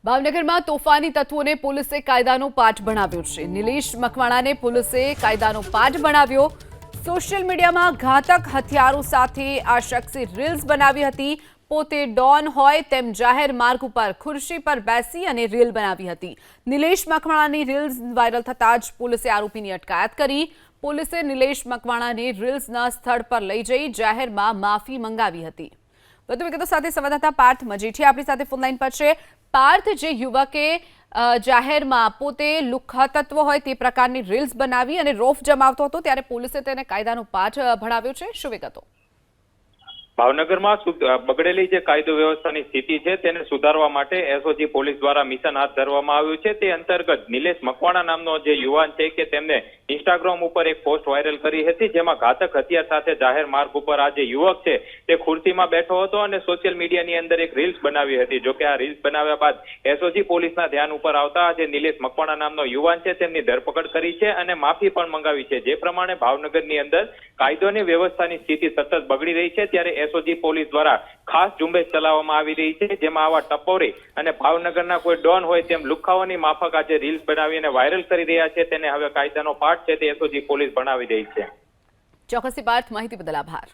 ભાવનગરમાં તોફાની તત્વોને પોલીસે કાયદાનો પાઠ ભણાવ્યો છે। નિલેશ મકવાણાને પોલીસે કાયદાનો પાઠ ભણાવ્યો। સોશિયલ મીડિયામાં ઘાતક હથિયારો સાથે આ શખ્સે રીલ્સ બનાવી હતી। પોતે ડોન હોય તેમ જાહેર માર્ગ ઉપર ખુરશી પર બેસી અને રીલ બનાવી હતી। નિલેશ મકવાણાની રીલ્સ વાયરલ થતાં જ પોલીસે આરોપીની અટકાયત કરી। પોલીસે નિલેશ મકવાણાને રીલ્સના સ્થળ પર લઈ જઈ જાહેરમાં માફી મંગાવી હતી। વધુ વિગતો સાથે સંવાદદાતા પાર્થ મજીઠિયા આપણી સાથે ફોન લાઈન પર છે। પાર્થ, જે યુવકે જાહેરમાં પોતે લુખ્ખા તત્વ હોય તે પ્રકારની રીલ્સ બનાવી અને રોફ જમાવતો હતો ત્યારે પોલીસે તેને કાયદાનો પાઠ ભણાવ્યો છે, શું વિગતો? ભાવનગરમાં બગડેલી જે કાયદો વ્યવસ્થાની સ્થિતિ છે તેને સુધારવા માટે એસઓજી પોલીસ દ્વારા મિશન હાથ ધરવામાં આવ્યું છે। તે અંતર્ગત નિલેશ મકવાણા નામનો જે યુવાન છે કે તેમને ઇન્સ્ટાગ્રામ ઉપર એક પોસ્ટ વાયરલ કરી હતી, જેમાં ઘાતક હથિયાર સાથે જાહેર માર્ગ ઉપર આ જે યુવક છે તે ખુરશીમાં બેઠો હતો અને સોશિયલ મીડિયાની અંદર એક રીલ્સ બનાવી હતી। જોકે આ રીલ્સ બનાવ્યા બાદ એસઓજી પોલીસના ધ્યાન ઉપર આવતા જે નિલેશ મકવાણા નામનો યુવાન છે તેમની ધરપકડ કરી છે અને માફી પણ મંગાવી છે। જે પ્રમાણે ભાવનગરની અંદર કાયદોની વ્યવસ્થાની સ્થિતિ સતત બગડી રહી છે ત્યારે એસઓજી પોલીસ દ્વારા ખાસ ઝુંબેશ ચલાવવામાં આવી રહી છે, જેમાં આવા ટપોરી અને ભાવનગરના કોઈ ડોન હોય તેમ લુખ્ખાઓની માફક આજે રીલ્સ બનાવીને વાયરલ કરી રહ્યા છે તેને હવે કાયદાનો પાઠ છે તે એસઓજી પોલીસ ભણાવી રહી છે। ચોક્કસથી પાર્થ, માહિતી બદલ આભાર।